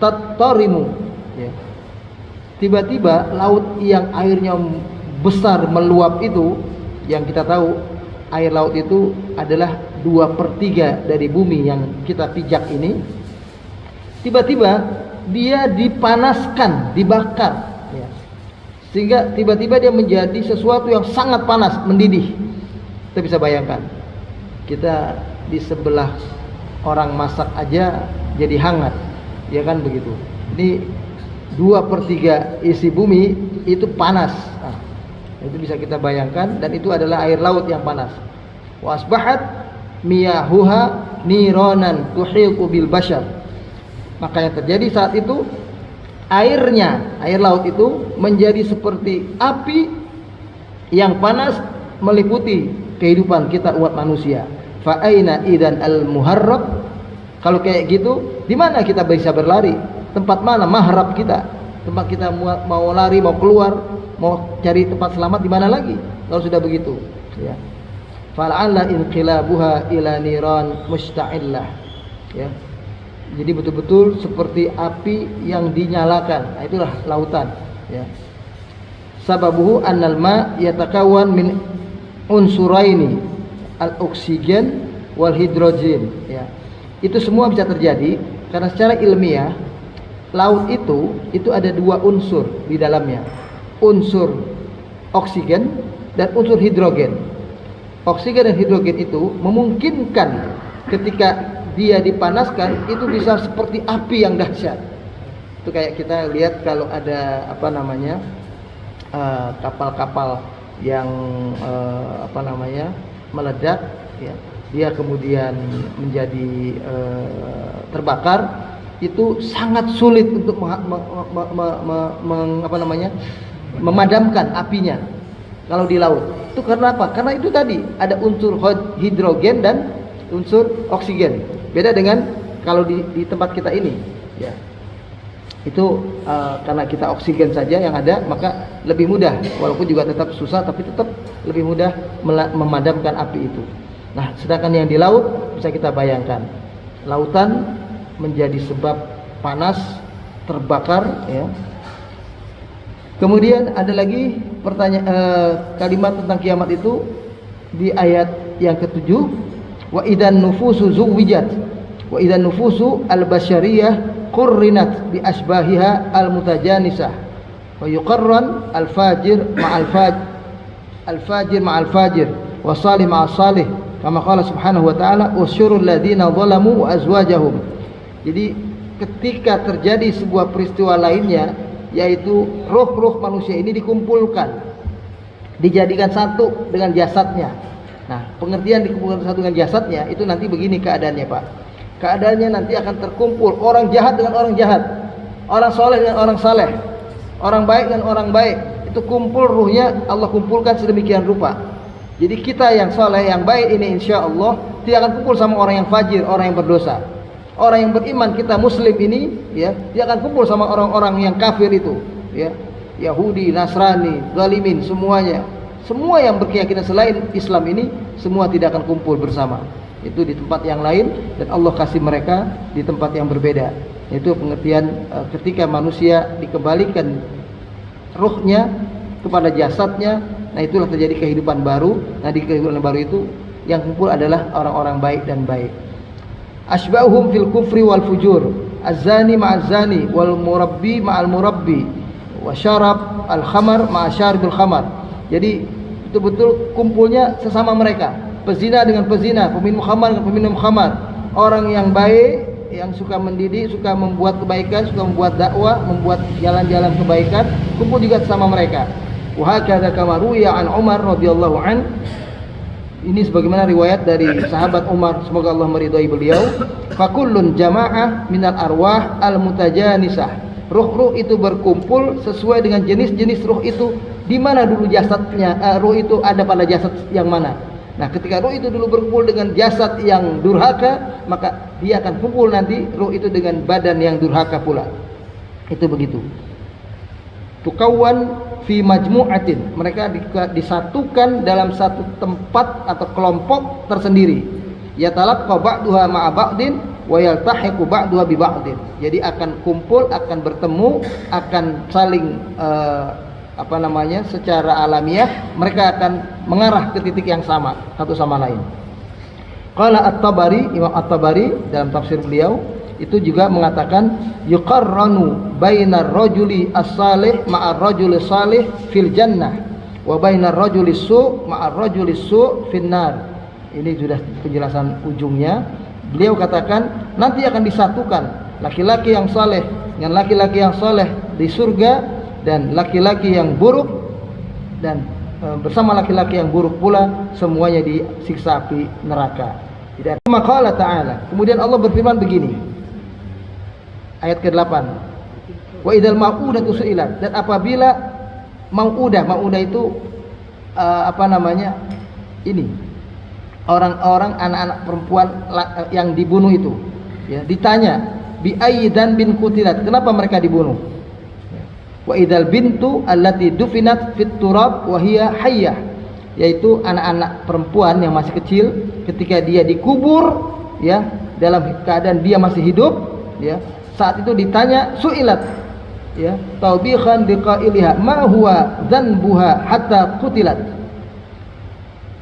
S1: tattarimu, ya. Tiba-tiba laut yang airnya besar meluap itu, yang kita tahu air laut itu adalah 2/3 dari bumi yang kita pijak ini, tiba-tiba dia dipanaskan, dibakar, ya. Sehingga tiba-tiba dia menjadi sesuatu yang sangat panas, mendidih. Kita bisa bayangkan, kita di sebelah orang masak aja jadi hangat, ya kan begitu. Ini 2/3 isi bumi itu panas. Nah, itu bisa kita bayangkan, dan itu adalah air laut yang panas. Wa asbahat miyahuha nironan tuhiqu bil bashar. Maka yang terjadi saat itu, air laut itu menjadi seperti api yang panas meliputi kehidupan kita umat manusia. Fa aina idan al muharrab? Kalau kayak gitu, di mana kita bisa berlari? Tempat mana mahrab kita? Tempat kita mau lari, mau keluar, mau cari tempat selamat di mana lagi? Kalau sudah begitu, ya. Fal'alla inqilabuha ila niran musta'illah, ya. Jadi betul-betul seperti api yang dinyalakan. Nah, itulah lautan, ya. Sababuhu annal ma yatakawan min unsuraini al-oksigen wal hidrogen, ya. Itu semua bisa terjadi karena secara ilmiah laut itu ada 2 unsur di dalamnya, unsur oksigen dan unsur hidrogen. Oksigen dan hidrogen itu memungkinkan ketika dia dipanaskan itu bisa seperti api yang dahsyat. Itu kayak kita lihat kalau ada kapal-kapal yang meledak, ya, dia kemudian menjadi terbakar, itu sangat sulit untuk memadamkan apinya kalau di laut. Itu karena apa? Karena itu tadi ada unsur hidrogen dan unsur oksigen. Beda dengan kalau di tempat kita ini, ya. Itu karena kita oksigen saja yang ada, maka lebih mudah, walaupun juga tetap susah, tapi tetap lebih mudah memadamkan api itu. Nah, sedangkan yang di laut bisa kita bayangkan, lautan menjadi sebab panas, terbakar, ya. Kemudian ada lagi kalimat tentang kiamat itu di ayat yang ke-7, wa idan nufusu zuwijat wa idan nufusu al-basyariyah qurrinat bi asbahiha al-mutajanisah wa yuqarran al-fajir ma'al fajir wa salih ma'al salih kama qala subhanahu wa ta'ala usyurul ladina zalamu wa azwajahum. Jadi ketika terjadi sebuah peristiwa lainnya, yaitu roh-roh manusia ini dikumpulkan, dijadikan satu dengan jasadnya. Nah, pengertian dikumpulkan satu dengan jasadnya itu nanti begini keadaannya, Pak. Keadaannya nanti akan terkumpul orang jahat dengan orang jahat, orang soleh dengan orang saleh, orang baik dengan orang baik. Itu kumpul ruhnya, Allah kumpulkan sedemikian rupa. Jadi kita yang soleh, yang baik ini insya Allah tidak akan kumpul sama orang yang fajir, orang yang berdosa. Orang yang beriman, kita muslim ini, ya, dia akan kumpul sama orang-orang yang kafir itu, ya, Yahudi, Nasrani, zalimin, semuanya. Semua yang berkeyakinan selain Islam ini semua tidak akan kumpul bersama. Itu di tempat yang lain, dan Allah kasih mereka di tempat yang berbeda. Itu pengertian ketika manusia dikembalikan ruhnya kepada jasadnya, nah itulah terjadi kehidupan baru. Nah di kehidupan baru itu yang kumpul adalah orang-orang baik dan baik. Asba'uhum fil kufri wal fujur, az-zani ma'az zani wal murabbi ma'al murabbi wa syarab al khamar ma'a syaribil khamar. Jadi betul-betul kumpulnya sesama mereka, pezina dengan pezina, peminum khamar dengan peminum khamar. Orang yang baik, yang suka mendidik, suka membuat kebaikan, suka membuat dakwah, membuat jalan-jalan kebaikan, kumpul juga sama mereka. Wa hakadha kama ruwiya an Umar radhiyallahu an. Ini sebagaimana riwayat dari sahabat Umar, semoga Allah meridhai beliau. Fa kullun jama'ah minal arwah al mutajanisah. Ruh-ruh itu berkumpul sesuai dengan jenis-jenis ruh itu. Di mana dulu jasadnya, ruh itu ada pada jasad yang mana. Nah ketika ruh itu dulu berkumpul dengan jasad yang durhaka, maka dia akan kumpul nanti ruh itu dengan badan yang durhaka pula. Itu begitu. Tukawwan fi majmu'atin, mereka disatukan dalam satu tempat atau kelompok tersendiri. Yatalaqqa ba'duha ma'a ba'din wa yaltahiqu ba'duha bi ba'din. Jadi akan kumpul, akan bertemu, akan saling secara alamiah mereka akan mengarah ke titik yang sama satu sama lain. Qala At-Tabari, Imam At-Tabari dalam tafsir beliau itu juga mengatakan yuqarranu bainar rajuli as-salih ma'ar rajuli salih fil jannah wa bainar rajuli su' ma'ar rajuli su' fin nar. Ini sudah penjelasan ujungnya. Beliau katakan nanti akan disatukan laki-laki yang saleh dengan laki-laki yang saleh di surga, dan laki-laki yang buruk dan bersama laki-laki yang buruk pula semuanya disiksa api neraka. Tidak. Maka Allah Ta'ala, kemudian Allah berfirman begini, ayat ke-8, wa idzal mau'udatu su'ilat, dan apabila mau'udah itu ini orang-orang anak-anak perempuan yang dibunuh itu ya, ditanya bi ayyidan bin qutilat, kenapa mereka dibunuh? Wa idzal bintu allati dufinat fit turab wa hiya hayyah, yaitu anak-anak perempuan yang masih kecil ketika dia dikubur ya dalam keadaan dia masih hidup ya, saat itu ditanya su'ilat ya taubihan liqailiha ma huwa dzanbuha hatta qutilat.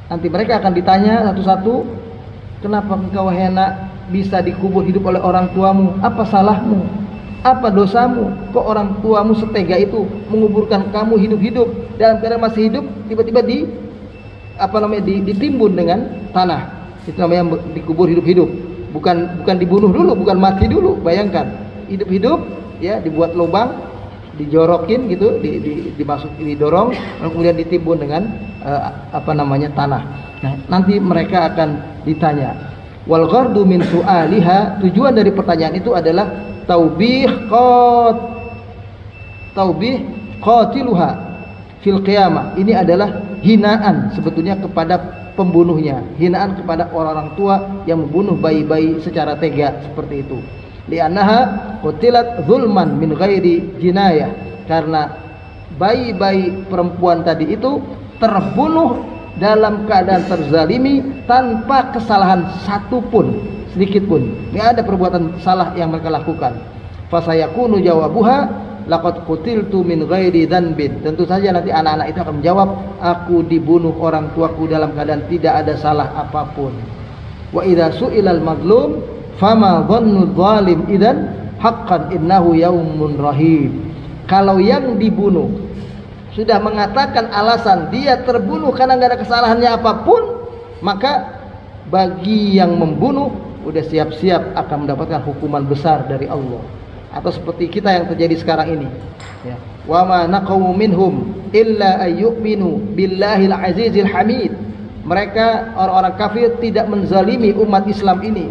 S1: Nanti mereka akan ditanya satu-satu, kenapa engkau hena bisa dikubur hidup oleh orang tuamu? Apa salahmu? Apa dosamu? Kok orang tuamu setega itu menguburkan kamu hidup-hidup, dalam keadaan masih hidup tiba-tiba ditimbun dengan tanah. Itu namanya dikubur hidup-hidup. Bukan dibunuh dulu, bukan mati dulu. Bayangkan, hidup-hidup ya, dibuat lubang, dijorokin gitu, didorong, kemudian ditimbun dengan tanah. Nah, nanti mereka akan ditanya. Wal ghardu min su'aliha, tujuan dari pertanyaan itu adalah taubih qatiluha fil qiyamah. Ini adalah hinaan sebetulnya kepada pembunuhnya, hinaan kepada orang-orang tua yang membunuh bayi-bayi secara tega seperti itu. Li'annaha qutilat zulman min ghairi jinayah, karena bayi-bayi perempuan tadi itu terbunuh dalam keadaan terzalimi tanpa kesalahan satupun, sedikit pun. Tidak ada perbuatan salah yang mereka lakukan. Fasayakunu jawabuha laqad qutiltu min ghairi dzanbin. Tentu saja nanti anak-anak itu akan menjawab, aku dibunuh orang tuaku dalam keadaan tidak ada salah apapun. Wa idza su'ilal mazlum fama dhannu zalim idzan haqqan innahu yaumun rahim. Kalau yang dibunuh sudah mengatakan alasan dia terbunuh karena nggak ada kesalahannya apapun, maka bagi yang membunuh udah siap-siap akan mendapatkan hukuman besar dari Allah. Atau seperti kita yang terjadi sekarang ini ya. Wa ma naqaw minhum illa ayyuminu billahil azizil hamid. Mereka orang-orang kafir tidak menzalimi umat Islam ini,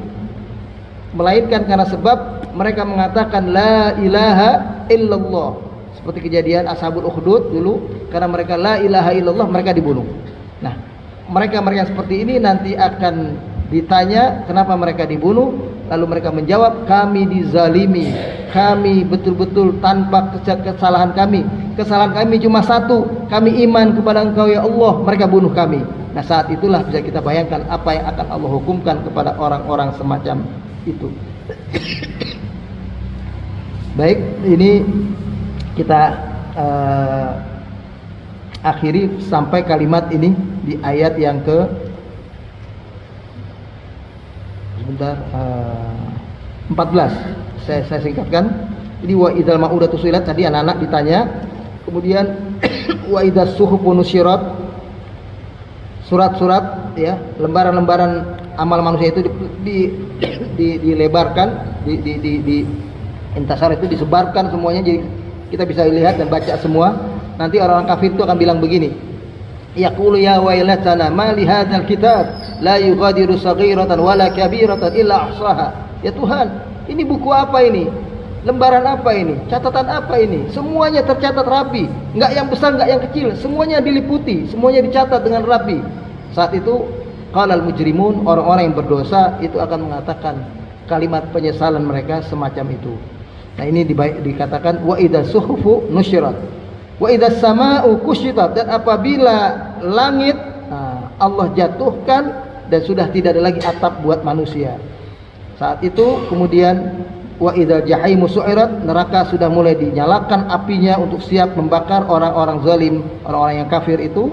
S1: melainkan karena sebab mereka mengatakan la ilaha illallah. Seperti kejadian Ashabul Ukhdud dulu, karena mereka la ilaha illallah mereka dibunuh. Nah, mereka seperti ini nanti akan ditanya kenapa mereka dibunuh, lalu mereka menjawab, kami dizalimi, kami betul-betul tanpa kesalahan kami. Kesalahan kami cuma satu, kami iman kepada Engkau ya Allah, mereka bunuh kami. Nah, saat itulah bisa kita bayangkan apa yang akan Allah hukumkan kepada orang-orang semacam itu. Baik, ini kita akhiri sampai kalimat ini di ayat yang ke sebentar 14. Saya singkatkan. Jadi wa idzal ma'udatu su'ilat, tadi anak-anak ditanya. Kemudian wa idzas suhufu nusyirat, surat-surat ya, lembaran-lembaran amal manusia itu dilebarkan, di intasar itu disebarkan semuanya, jadi kita bisa lihat dan baca semua. Nanti orang-orang kafir itu akan bilang begini, yaqulu ya wailatana ma li hadzal kitab la yughadiru saghiratan wala kabiratan illa ahsaha. Ya Tuhan, ini buku apa ini? Lembaran apa ini? Catatan apa ini? Semuanya tercatat rapi, enggak yang besar, enggak yang kecil, semuanya diliputi, semuanya dicatat dengan rapi. Saat itu qalal mujrimun, orang-orang yang berdosa itu akan mengatakan kalimat penyesalan mereka semacam itu. Nah, ini dikatakan wa idzas suhufu nusyirat wa idzas samaa'u kusyitat, dan apabila langit Allah jatuhkan dan sudah tidak ada lagi atap buat manusia. Saat itu kemudian wa idzal jahimu su'irat, neraka sudah mulai dinyalakan apinya untuk siap membakar orang-orang zalim, orang-orang yang kafir itu.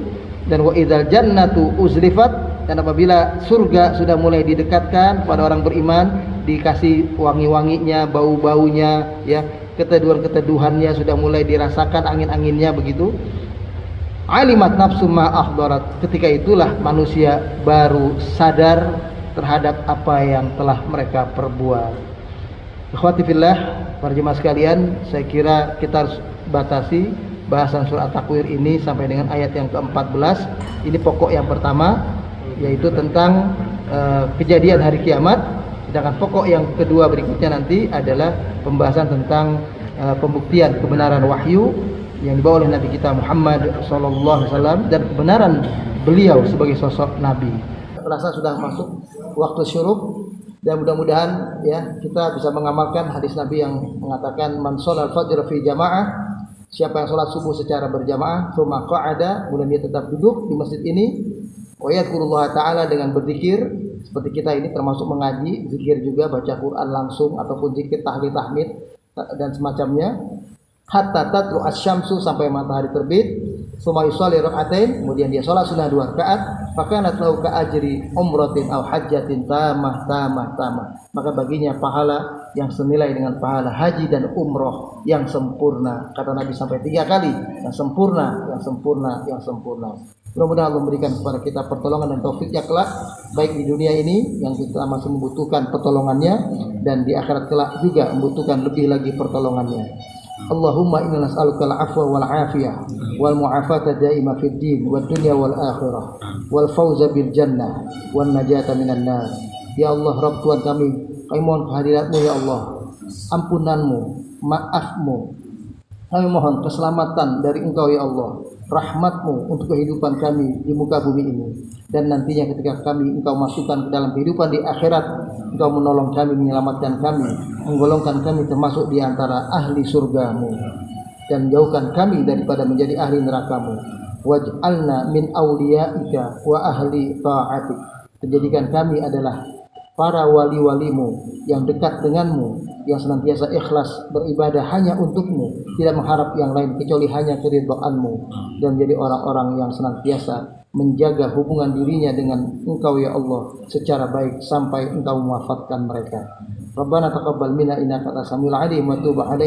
S1: Dan wa idzal jannatu uzlifat, dan apabila surga sudah mulai didekatkan kepada orang beriman, dikasih wangi-wanginya, bau-baunya ya, keteduhan-keteduhannya sudah mulai dirasakan, angin-anginnya begitu. Alimat nafsu ma ahdarat, ketika itulah manusia baru sadar terhadap apa yang telah mereka perbuat. Ikhwati fillah, para jemaah sekalian, saya kira kita harus batasi bahasan surat At-Takwir ini sampai dengan ayat yang ke-14. Ini pokok yang pertama, yaitu tentang kejadian hari kiamat. Sedangkan pokok yang kedua berikutnya nanti adalah pembahasan tentang pembuktian kebenaran wahyu yang dibawa oleh Nabi kita Muhammad SAW dan kebenaran beliau sebagai sosok Nabi. Rasa sudah masuk waktu syuruk, dan mudah-mudahan ya kita bisa mengamalkan hadis Nabi yang mengatakan man sholal fajr fi jamaah, siapa yang sholat subuh secara berjamaah, tsumma qa'ada, kemudian dia tetap duduk di masjid ini, wa yadhkurullah ta'ala, dengan berzikir seperti kita ini, termasuk mengaji, zikir juga, baca Quran langsung ataupun zikir tahlil tahmid dan semacamnya, hatta tatlu asy-syamsu, sampai matahari terbit, tsumma yusalli rak'atain, kemudian dia sholat sunnah 2 rakaat, fakanat lahu ka ajri umratin aw hajjatin tamah, maka baginya pahala yang senilai dengan pahala haji dan umroh yang sempurna. Kata Nabi sampai 3 kali, yang sempurna, yang sempurna, yang sempurna. Mudah-mudahan Allah memberikan kepada kita pertolongan dan taufiknya kelak, baik di dunia ini yang kita masih membutuhkan pertolongannya, dan di akhirat kelak juga membutuhkan lebih lagi pertolongannya. Allahumma inna nas'aluka al-'afwa wal 'afiyah wal mu'afata daima fid din wad dunya wal akhirah wal fawza bil jannah wan najata minan nar. Ya Allah, Rabb Tuhan kami mohon kehadirat-Mu ya Allah, ampunan-Mu, maaf-Mu. Kami mohon keselamatan dari Engkau ya Allah, rahmat-Mu untuk kehidupan kami di muka bumi ini, dan nantinya ketika kami Engkau masukkan ke dalam kehidupan di akhirat, Engkau menolong kami, menyelamatkan kami, menggolongkan kami termasuk di antara ahli surga-Mu, dan jauhkan kami daripada menjadi ahli neraka-Mu. Waj'alna min awliyaika wa ahli ta'atik, menjadikan kami adalah para wali-walimu yang dekat denganmu, yang senantiasa ikhlas beribadah hanya untukmu, tidak mengharap yang lain kecuali hanya keridhaanmu, dan menjadi orang-orang yang senantiasa menjaga hubungan dirinya dengan Engkau ya Allah secara baik sampai Engkau mewafatkan mereka. Rabbana taqabbal minna innaka antas samiul alim wa tub alaina